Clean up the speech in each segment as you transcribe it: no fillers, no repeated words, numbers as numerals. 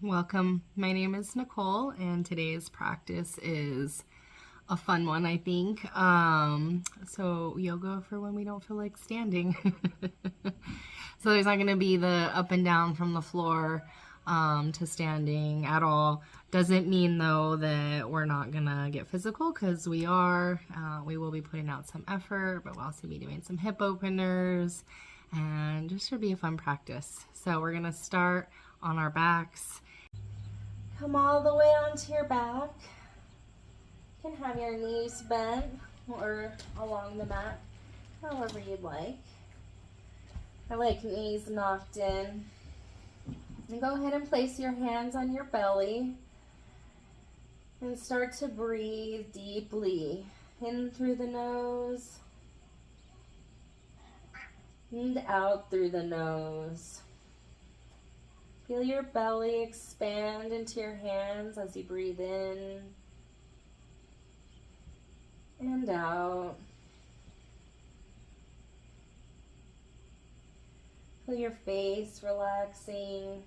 Welcome. My name is Nicole, and today's practice is a fun one, I think. So yoga for when we don't feel like standing. So there's not going to be the up and down from the floor to standing at all. Doesn't mean though that we're not gonna get physical, because we are. We will be putting out some effort, but we'll also be doing some hip openers, and just should be a fun practice. So we're gonna start on our backs. Come all the way onto your back. You can have your knees bent or along the mat, however you'd like. I like knees knocked in. And go ahead and place your hands on your belly and start to breathe deeply. In through the nose and out through the nose. Feel your belly expand into your hands as you breathe in and out. Feel your face relaxing,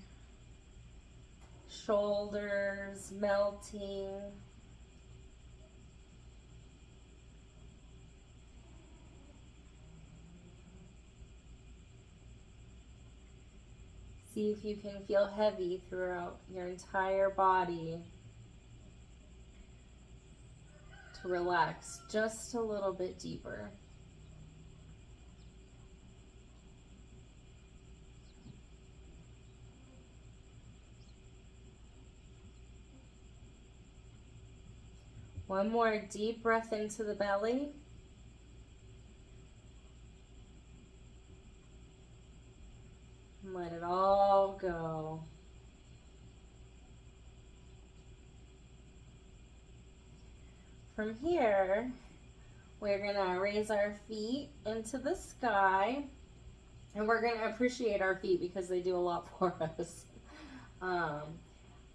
shoulders melting. See if you can feel heavy throughout your entire body. To relax just a little bit deeper. One more deep breath into the belly. And let it all go. From here, we're gonna raise our feet into the sky, and we're gonna appreciate our feet because they do a lot for us.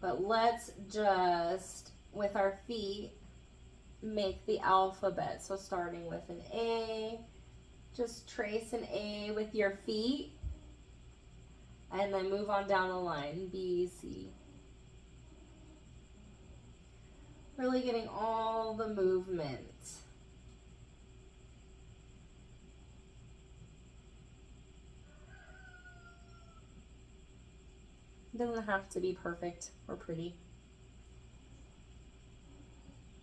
But let's just, with our feet, make the alphabet. So starting with an A, just trace an A with your feet, and then move on down the line. B, C. Really getting all the movement. It doesn't have to be perfect or pretty.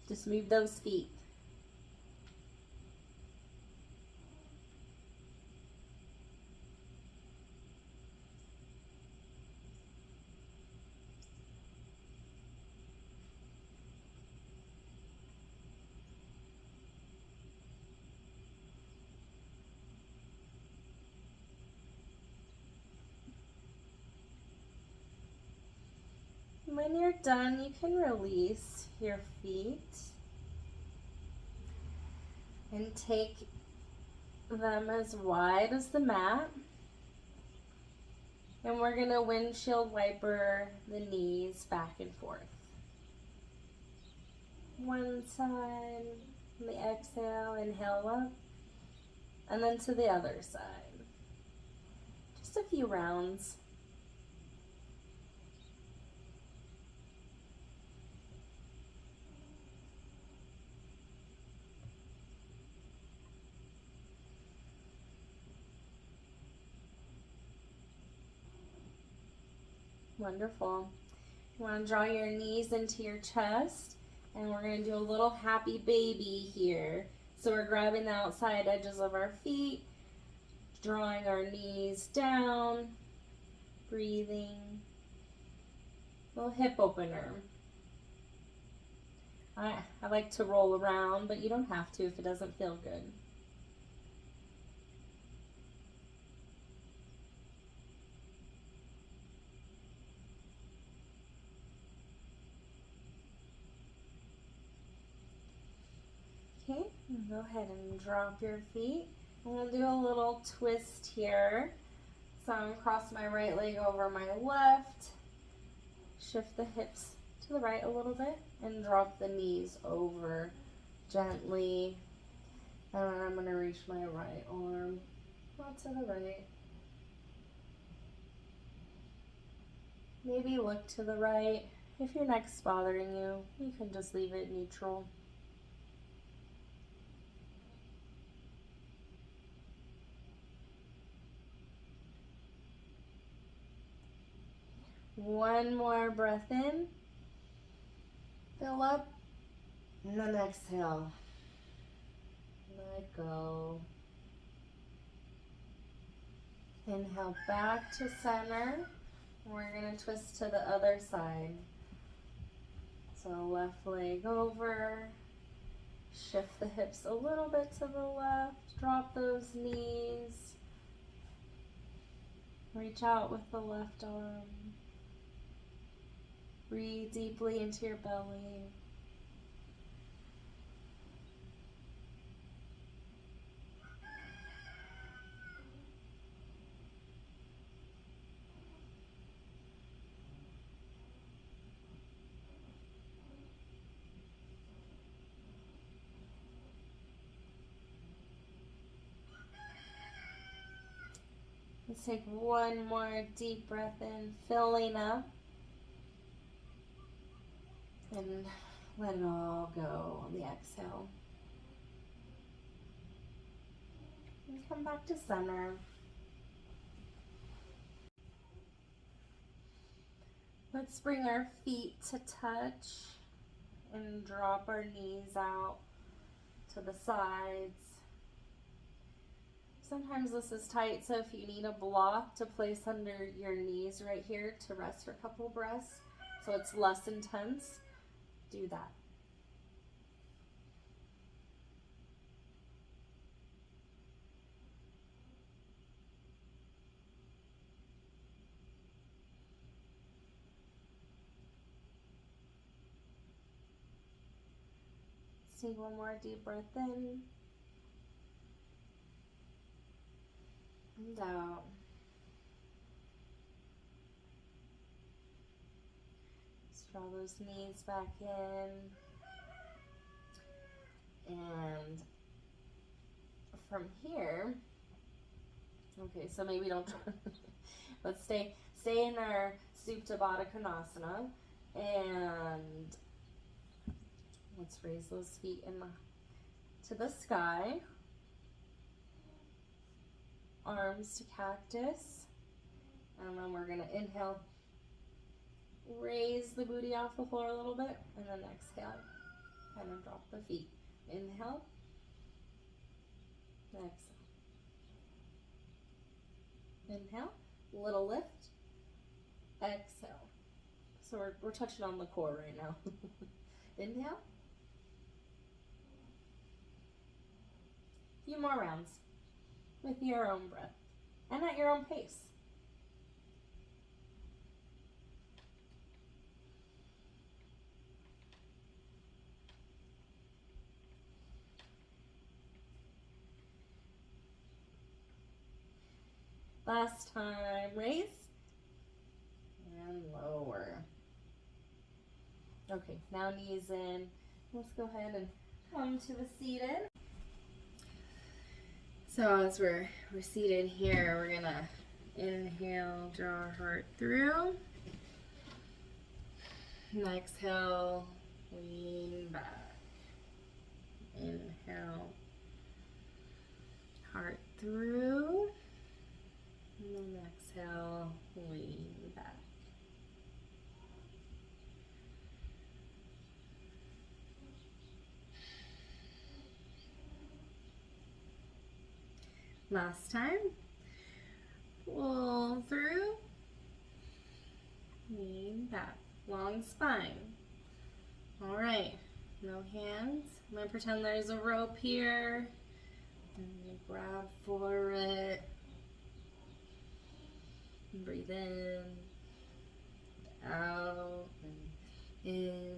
Just move those feet. When you're done, you can release your feet and take them as wide as the mat. And we're going to windshield wiper the knees back and forth. One side, on the exhale, inhale up, and then to the other side. Just a few rounds. Wonderful. You want to draw your knees into your chest, and we're going to do a little happy baby here. So we're grabbing the outside edges of our feet, drawing our knees down, breathing. Little hip opener. I like to roll around, but you don't have to if it doesn't feel good. Okay, go ahead and drop your feet. And we'll do a little twist here. So I'm gonna cross my right leg over my left, shift the hips to the right a little bit, and drop the knees over gently. And then I'm gonna reach my right arm out to the right. Maybe look to the right. If your neck's bothering you, you can just leave it neutral. One more breath in. Fill up. And then exhale. Let go. Inhale back to center. We're going to twist to the other side. So left leg over. Shift the hips a little bit to the left. Drop those knees. Reach out with the left arm. Breathe deeply into your belly. Let's take one more deep breath in, filling up. And let it all go on the exhale. And come back to center. Let's bring our feet to touch and drop our knees out to the sides. Sometimes this is tight, so if you need a block to place under your knees right here to rest for a couple breaths, so it's less intense, do that. Take one more deep breath in and out. Just draw those knees back in. And from here, okay, so maybe don't try. Let's stay in our Supta Baddha Konasana, and let's raise those feet to the sky. Arms to cactus. And then we're gonna inhale, raise the booty off the floor a little bit, and then exhale, kind of drop the feet. Inhale, exhale. Inhale, little lift, exhale. So we're touching on the core right now. Inhale. A few more rounds with your own breath and at your own pace. Last time, raise and lower. Okay, now knees in. Let's go ahead and come to the seated. So as we're seated here, we're gonna inhale, draw our heart through. And exhale, lean back. Inhale, heart through. And then exhale, lean back. Last time. Pull through. Lean back. Long spine. All right. No hands. I'm going to pretend there's a rope here. And you grab for it. Breathe in, out, and in,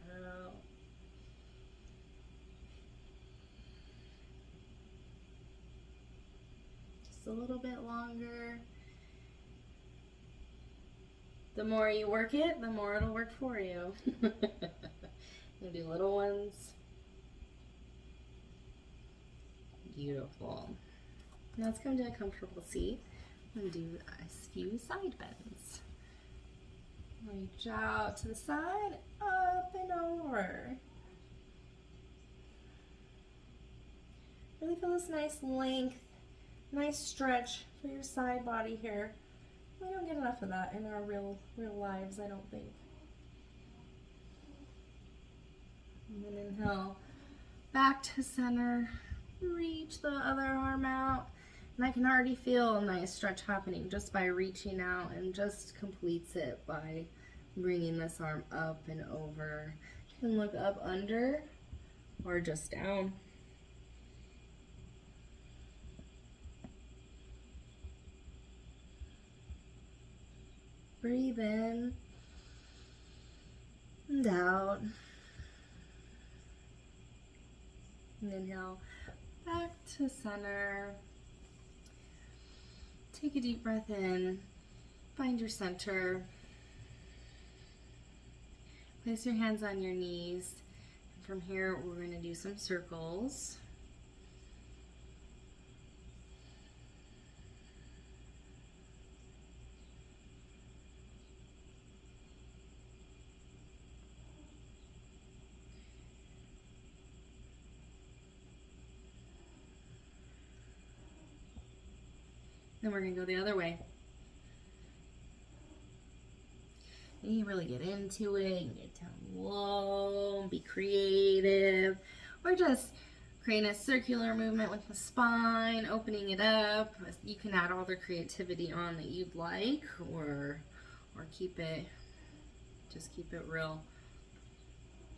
out. Just a little bit longer. The more you work it, the more it'll work for you. You'll do little ones. Beautiful. Now let's come to a comfortable seat and do a few side bends. Reach out to the side, up and over. Really feel this nice length, nice stretch for your side body here. We don't get enough of that in our real lives, I don't think. And then inhale, back to center. Reach the other arm out. And I can already feel a nice stretch happening just by reaching out, and just completes it by bringing this arm up and over. You can look up under or just down. Breathe in and out. And inhale, back to center. Take a deep breath in, find your center. Place your hands on your knees. And from here, we're going to do some circles. Then we're going to go the other way. You can really get into it and get down low and be creative, or just create a circular movement with the spine, opening it up. You can add all the creativity on that you'd like, or keep it, just keep it real.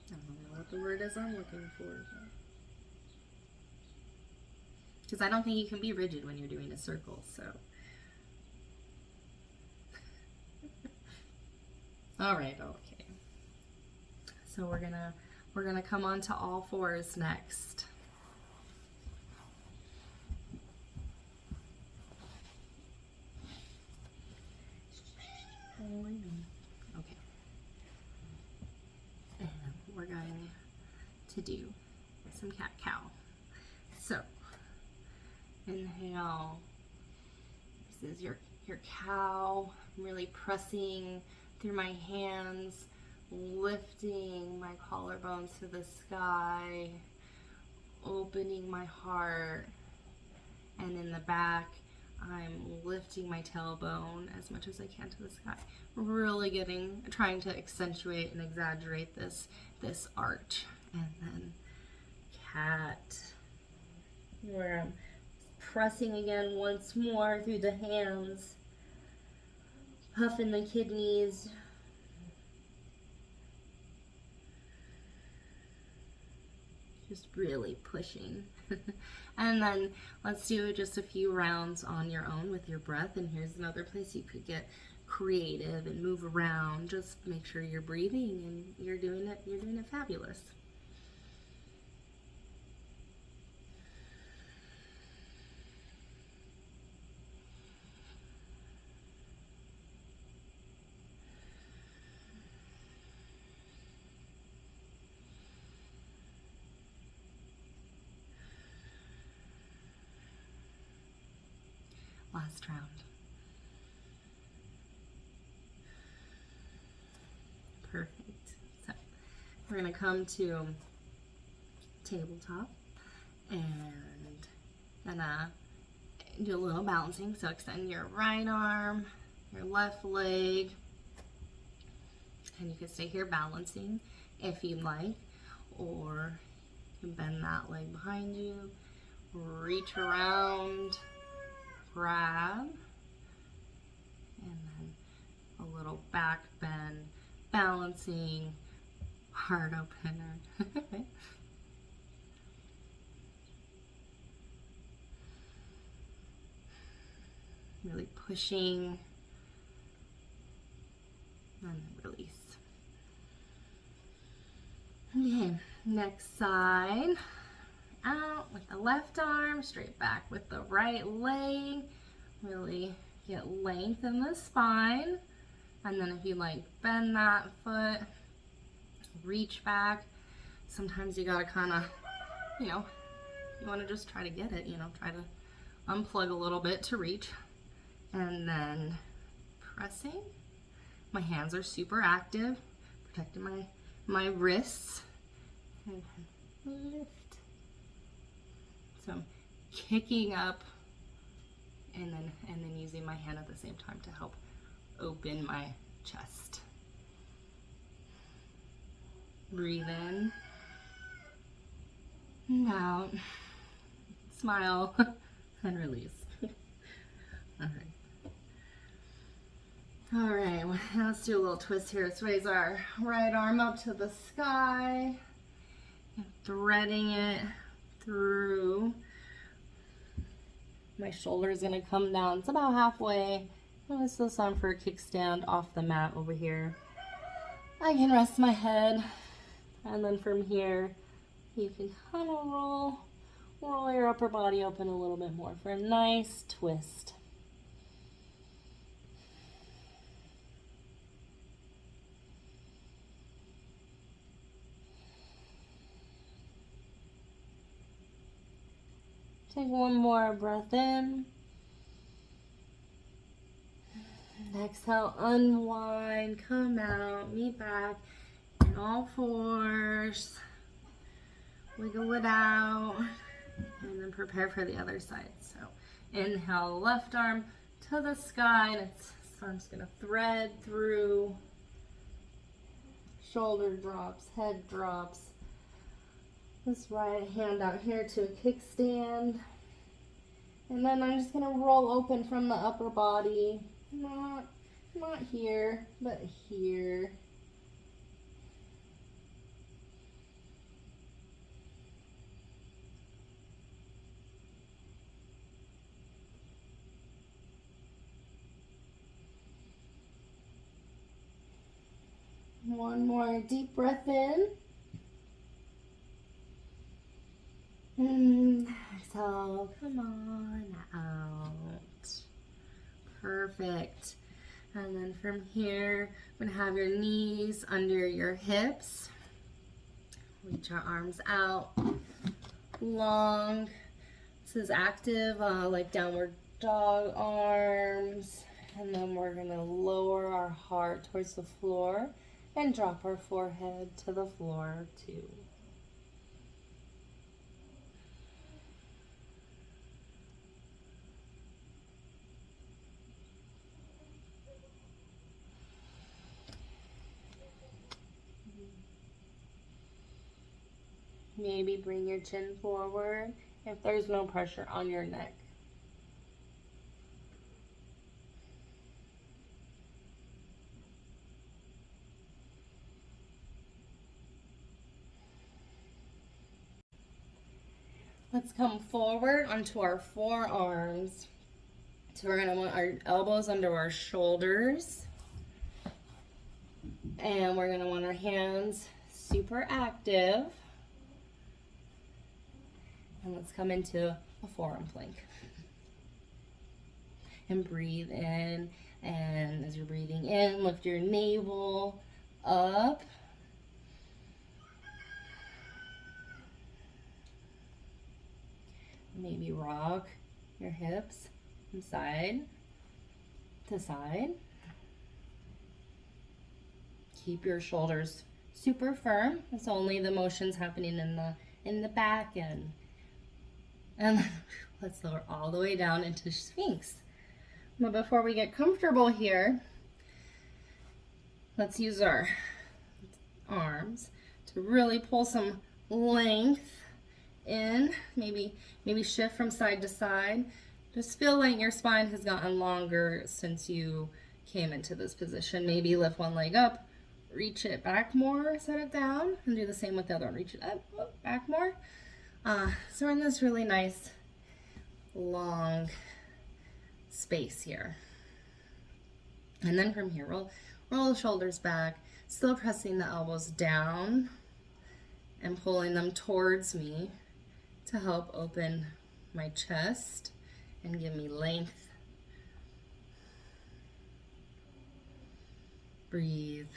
I don't know what the word is I'm looking for. Because I don't think you can be rigid when you're doing a circle, so. All right, okay. So we're gonna come on to all fours next. Okay. And we're going to do some cat-cow. So, inhale. This is your cow. I'm really pressing through my hands, lifting my collarbones to the sky, opening my heart, and in the back, I'm lifting my tailbone as much as I can to the sky. Really trying to accentuate and exaggerate this arch. And then cat, where I'm pressing again once more through the hands, puffing the kidneys. Just really pushing. And then let's do just a few rounds on your own with your breath. And here's another place you could get creative and move around. Just make sure you're breathing and you're doing it fabulous. Last round. Perfect. So we're going to come to tabletop and gonna do a little balancing. So extend your right arm, your left leg, and you can stay here balancing if you'd like, or you can bend that leg behind you, reach around, grab, and then a little back bend, balancing, heart opener. Really pushing, and then release. Okay, next side. Out with the left arm, straight back with the right leg. Really get length in the spine. And then if you like, bend that foot, reach back. Sometimes you gotta kind of, you want to just try to get it, try to unplug a little bit to reach. And then pressing. My hands are super active, protecting my wrists. And lift. So I'm kicking up and then using my hand at the same time to help open my chest. Breathe in and out. Smile and release. All right, well, let's do a little twist here. Let's raise our right arm up to the sky, threading it through. My shoulder's gonna come down. It's about halfway. This is time for a kickstand off the mat over here. I can rest my head, and then from here, you can kind of roll your upper body open a little bit more for a nice twist. Take one more breath in. Exhale, unwind, come out, meet back in all fours. Wiggle it out, and then prepare for the other side. So inhale, left arm to the sky, and this arm's gonna thread through. Shoulder drops, head drops. This right hand out here to a kickstand. And then I'm just gonna roll open from the upper body. Not here, but here. One more deep breath in. And exhale, come on out. Perfect. And then from here, I'm gonna have your knees under your hips. Reach our arms out long. This is active, like downward dog arms. And then we're gonna lower our heart towards the floor and drop our forehead to the floor too. Maybe bring your chin forward if there's no pressure on your neck. Let's come forward onto our forearms. So we're going to want our elbows under our shoulders. And we're going to want our hands super active. And let's come into a forearm plank. And breathe in. And as you're breathing in, lift your navel up. Maybe rock your hips from side to side. Keep your shoulders super firm. It's only the motions happening in the back end. And let's lower all the way down into Sphinx. But before we get comfortable here, let's use our arms to really pull some length in. Maybe shift from side to side. Just feel like your spine has gotten longer since you came into this position. Maybe lift one leg up, reach it back more, set it down, and do the same with the other one. Reach it up, back more. So we're in this really nice long space here. And then from here, roll the shoulders back, still pressing the elbows down and pulling them towards me to help open my chest and give me length. Breathe.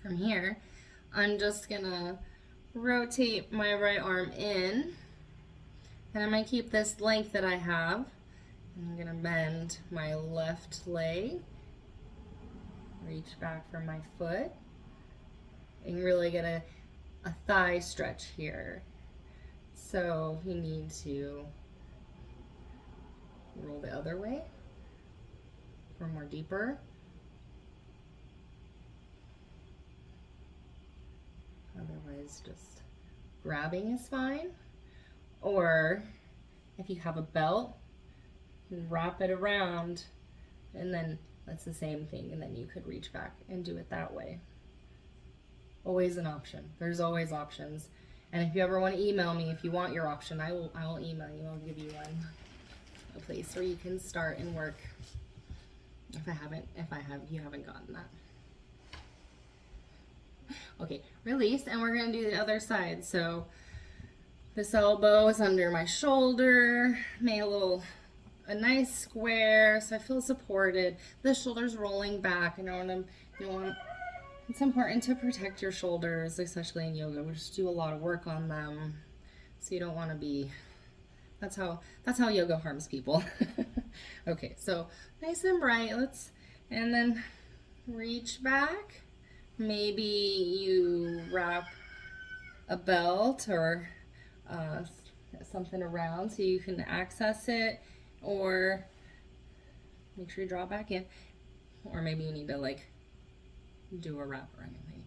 From here, I'm just gonna rotate my right arm in, and I'm gonna keep this length that I have. I'm gonna bend my left leg, reach back for my foot, and really get a thigh stretch here. So you need to roll the other way for more deeper. Otherwise, just grabbing is fine. Or if you have a belt, you can wrap it around, and then that's the same thing, and then you could reach back and do it that way. Always an option. There's always options. And if you ever want to email me, if you want your option, I will email you. I'll give you one. A place where you can start and work. If you haven't gotten that. Okay, release, and we're gonna do the other side. So this elbow is under my shoulder, make a nice square, so I feel supported. The shoulder's rolling back. It's important to protect your shoulders, especially in yoga. We just do a lot of work on them, so you don't want to be. That's how yoga harms people. Okay, so nice and bright. And then reach back. Maybe you wrap a belt or something around so you can access it, or make sure you draw back in, or maybe you need to do a wrap or anything.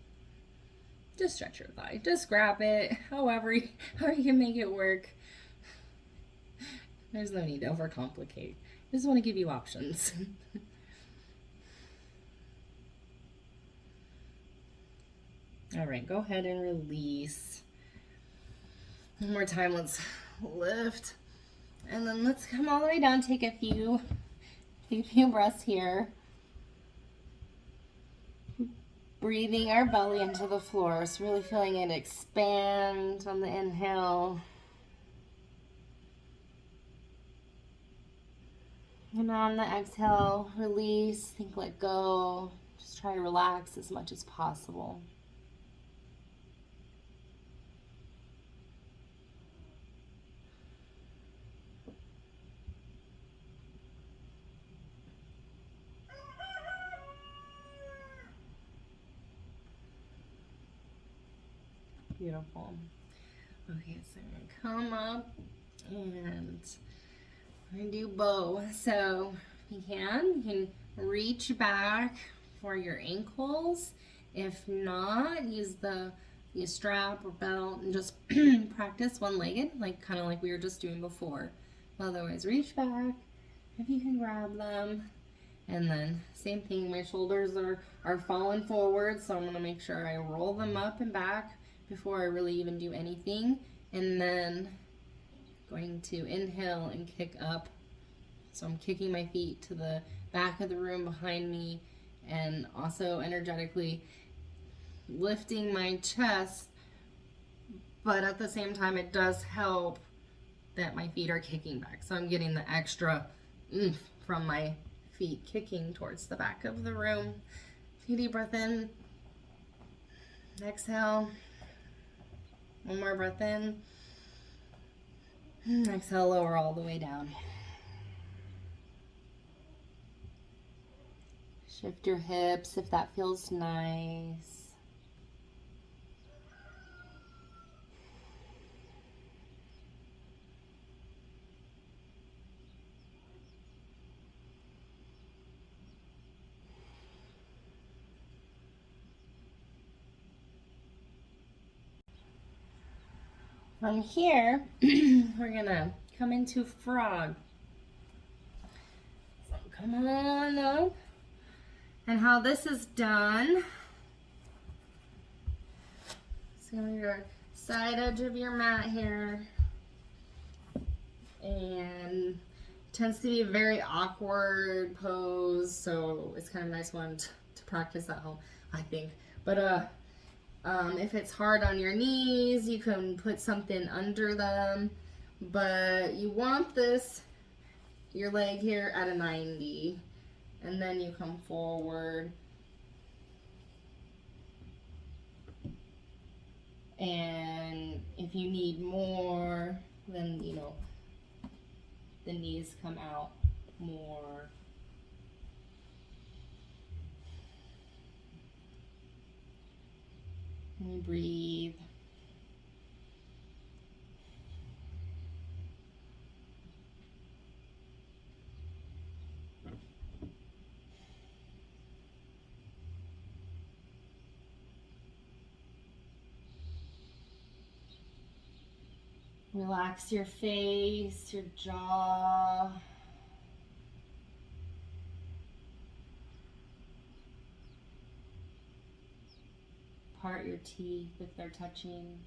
Just stretch your thigh. Just grab it. However you can make it work. There's no need to overcomplicate. I just want to give you options. All right, go ahead and release. One more time, let's lift. And then let's come all the way down. Take a few breaths here. Breathing our belly into the floor. So really feeling it expand on the inhale. And on the exhale, release, think, let go. Just try to relax as much as possible. Beautiful. Okay, so I'm gonna come up and we're gonna do bow. So if you can reach back for your ankles. If not, use the strap or belt and just practice one-legged, kind of like we were just doing before. Otherwise, reach back if you can grab them. And then same thing, my shoulders are falling forward, so I'm gonna make sure I roll them up and back before I really even do anything. And then going to inhale and kick up. So I'm kicking my feet to the back of the room behind me, and also energetically lifting my chest, but at the same time it does help that my feet are kicking back. So I'm getting the extra oomph from my feet kicking towards the back of the room. Take a deep breath in. Exhale. One more breath in. Exhale, lower all the way down. Shift your hips if that feels nice. From here, we're gonna come into frog. So come on up. And how this is done, so your side edge of your mat here, and it tends to be a very awkward pose, so it's kind of a nice one to practice at home, I think. But if it's hard on your knees, you can put something under them, but you want your leg here at a 90. And then you come forward And if you need more, then, you know, the knees come out more. And we breathe. Relax your face, your jaw. Part your teeth if they're touching.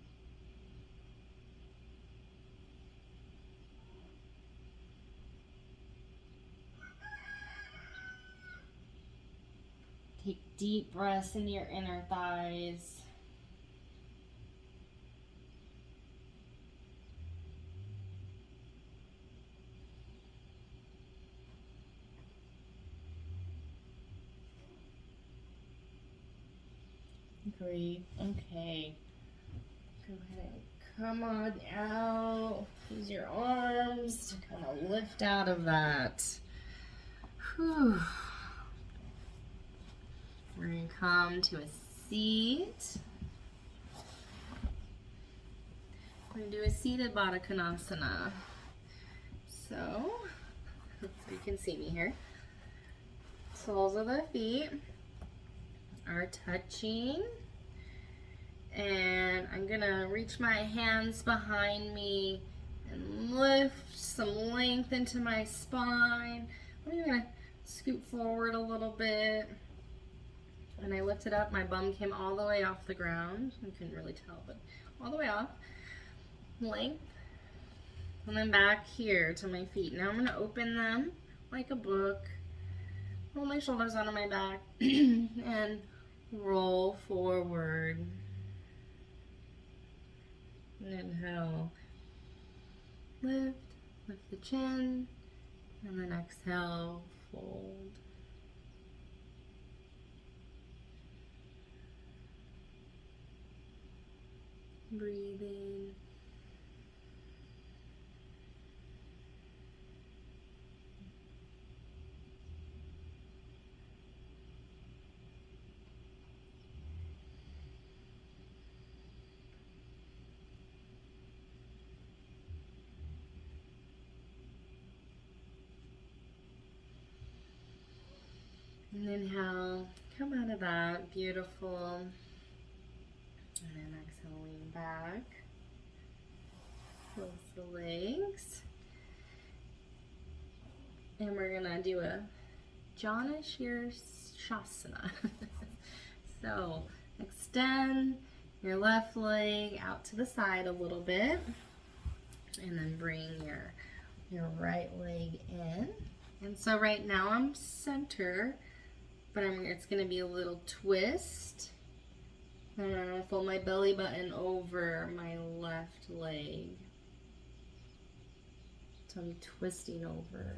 Take deep breaths into your inner thighs. Great. Okay. Go ahead and come on out. Use your arms to kind of lift out of that. Whew. We're going to come to a seat. We're going to do a seated Baddha Konasana. So you can see me here. Soles of the feet are touching. And I'm gonna reach my hands behind me and lift some length into my spine. I'm gonna scoot forward a little bit. And I lifted up, my bum came all the way off the ground. You couldn't really tell, but all the way off. Length. And then back here to my feet. Now I'm gonna open them like a book. Roll my shoulders onto my back and roll forward. Inhale, lift the chin, and then exhale, fold. Breathe in. And inhale, come out of that, beautiful. And then exhaling back. Close the legs. And we're gonna do a Jana Shirshasana. So extend your left leg out to the side a little bit. And then bring your right leg in. And so right now I'm center, but it's gonna be a little twist. And I'm gonna fold my belly button over my left leg. So I'm twisting over.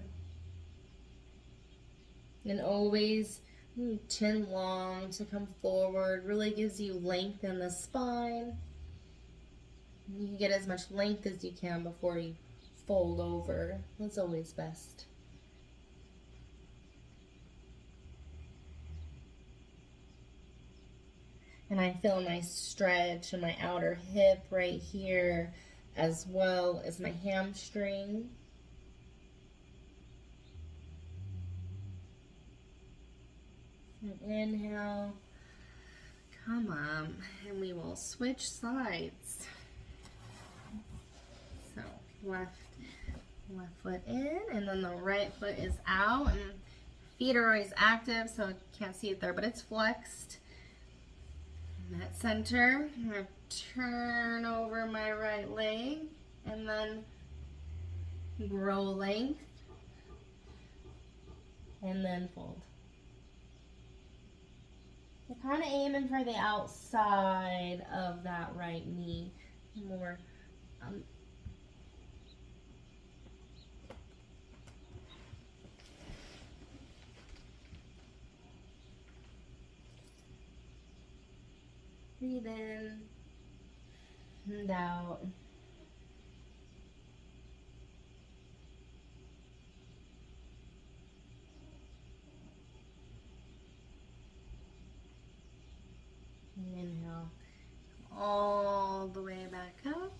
And always chin long to come forward. Really gives you length in the spine. You can get as much length as you can before you fold over. That's always best. And I feel a nice stretch in my outer hip right here, as well as my hamstring. And inhale, come up, and we will switch sides. So left foot in, and then the right foot is out, and feet are always active, so you can't see it there, but it's flexed. At center, I'm going to turn over my right leg and then grow length and then fold. You're kind of aiming for the outside of that right knee. More. Breathe in And out. Inhale all the way back up.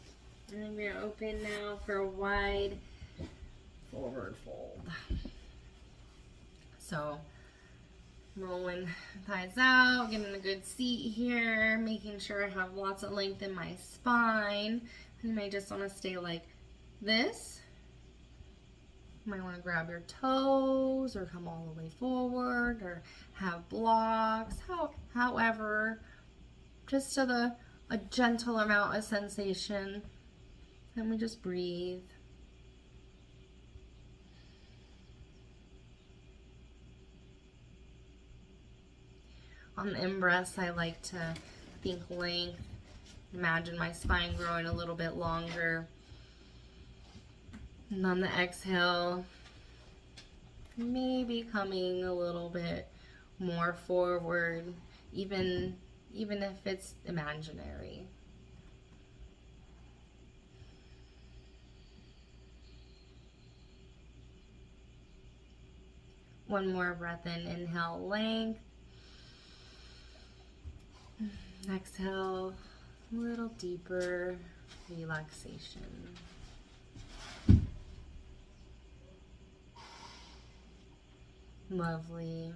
And then we're open now for a wide forward fold. So rolling thighs out, getting a good seat here, making sure I have lots of length in my spine. You may just want to stay like this. You might want to grab your toes or come all the way forward or have blocks, however, just to a gentle amount of sensation. Then we just breathe. On the in-breaths, I like to think length. Imagine my spine growing a little bit longer. And on the exhale, maybe coming a little bit more forward, even if it's imaginary. One more breath in, inhale, length. Exhale, a little deeper relaxation. Lovely.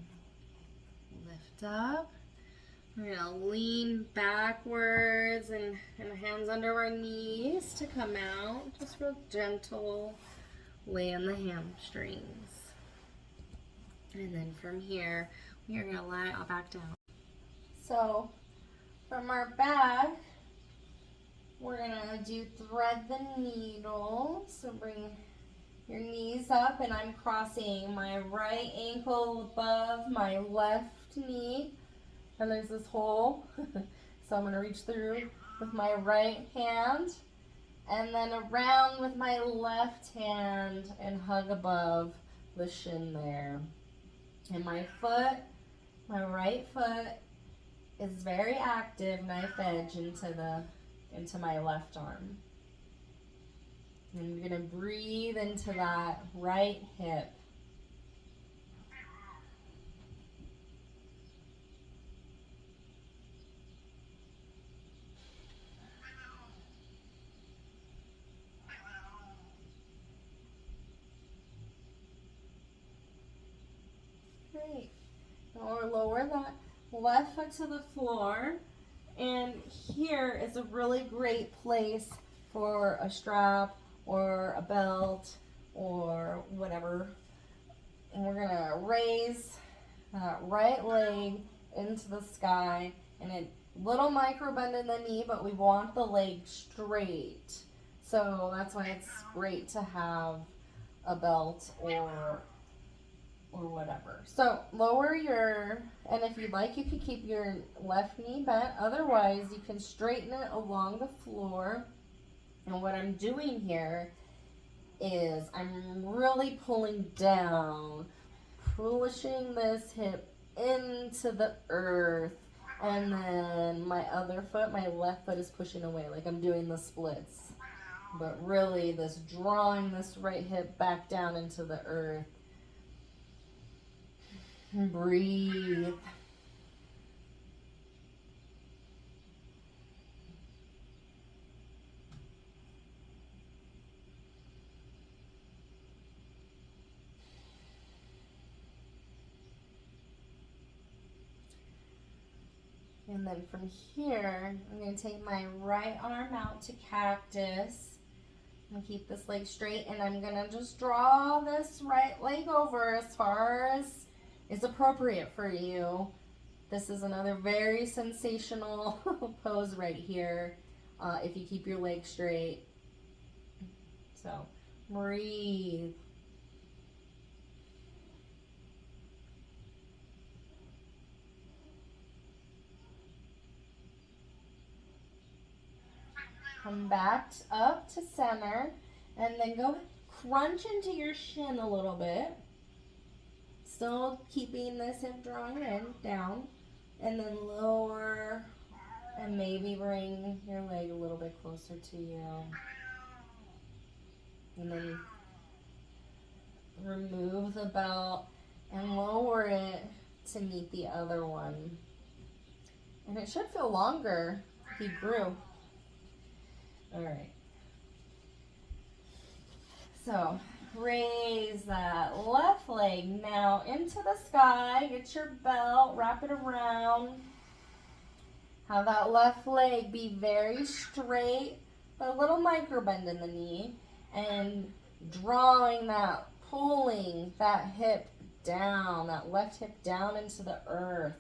Lift up. We're going to lean backwards and hands under our knees to come out. Just real gentle. Lay on the hamstrings. And then from here, we are going to lie back down. So, from our back, we're going to do thread the needle. So bring your knees up, and I'm crossing my right ankle above my left knee. And there's this hole. So I'm going to reach through with my right hand and then around with my left hand and hug above the shin there. And my foot, my right foot is very active, knife edge into my left arm. And you're going to breathe into that right hip. Great. Now we'll lower that left foot to the floor. And here is a really great place for a strap or a belt or whatever. And we're going to raise that right leg into the sky, and a little micro bend in the knee, but we want the leg straight. So that's why it's great to have a belt or whatever. So lower and if you'd like, you can keep your left knee bent. Otherwise, you can straighten it along the floor. And what I'm doing here is I'm really pulling down, pushing this hip into the earth, and then my other foot, my left foot, is pushing away like I'm doing the splits. But really, drawing this right hip back down into the earth. Breathe. And then from here, I'm going to take my right arm out to cactus and keep this leg straight. And I'm going to just draw this right leg over as far as is appropriate for you. This is another very sensational pose right here if you keep your leg straight. So breathe. Come back up to center, and then go crunch into your shin a little bit. Still keeping this hip drawing in, down, and then lower And maybe bring your leg a little bit closer to you. And then remove the belt and lower it to meet the other one. And it should feel longer if you grew. All right. So raise that left leg now into the sky. Get your belt, wrap it around. Have that left leg be very straight, but a little micro bend in the knee. And drawing that, pulling that hip down, that left hip down into the earth.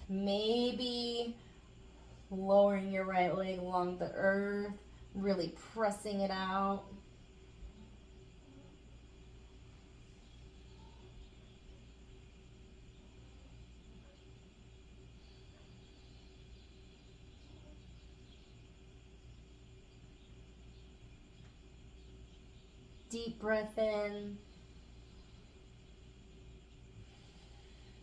Maybe lowering your right leg along the earth, really pressing it out. Deep breath in.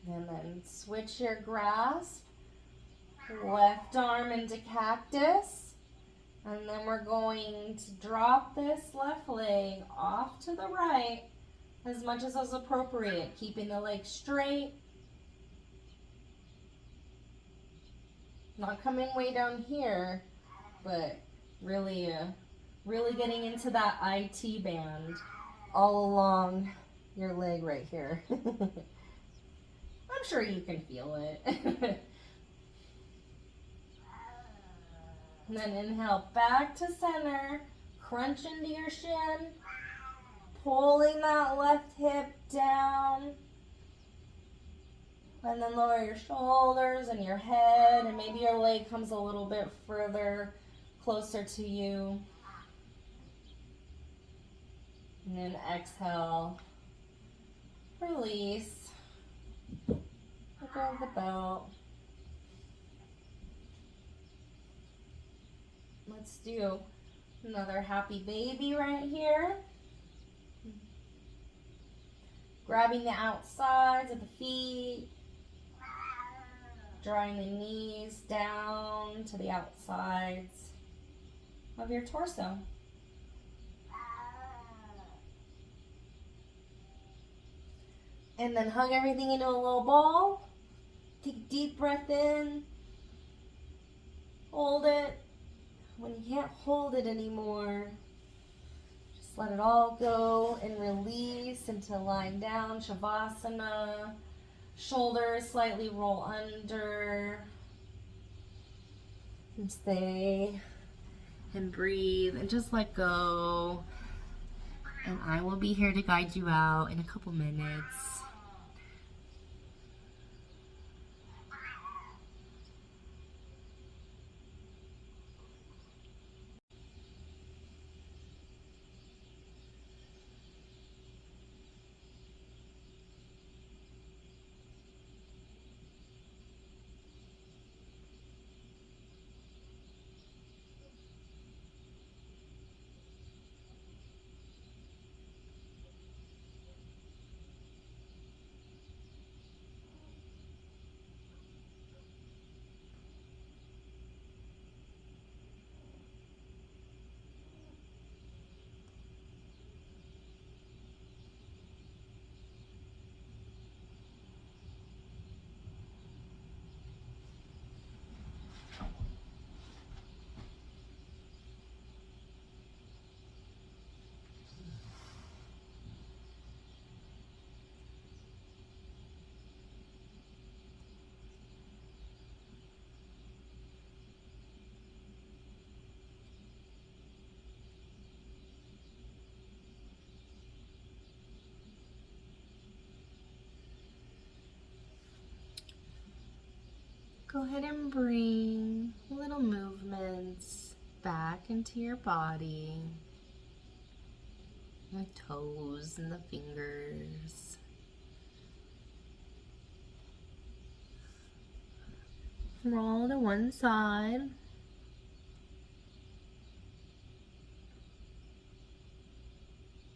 And then switch your grasp. Left arm into cactus. And then we're going to drop this left leg off to the right as much as is appropriate, keeping the leg straight. Not coming way down here, but really getting into that IT band all along your leg right here. I'm sure you can feel it. And then inhale back to center, crunch into your shin, pulling that left hip down. And then lower your shoulders and your head, and maybe your leg comes a little bit further, closer to you. And then exhale, release, let go of the belt. Let's do another happy baby right here. Grabbing the outsides of the feet, drawing the knees down to the outsides of your torso. And then hug everything into a little ball. Take a deep breath in. Hold it. When you can't hold it anymore, just let it all go and release into lying down, Savasana. Shoulders slightly roll under. And stay and breathe and just let go. And I will be here to guide you out in a couple minutes. Go ahead and bring little movements back into your body. The toes and the fingers. Roll to one side.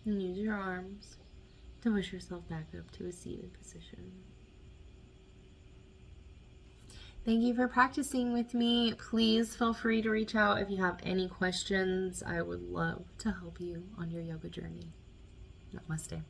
And use your arms to push yourself back up to a seated position. Thank you for practicing with me. Please feel free to reach out if you have any questions. I would love to help you on your yoga journey. Namaste.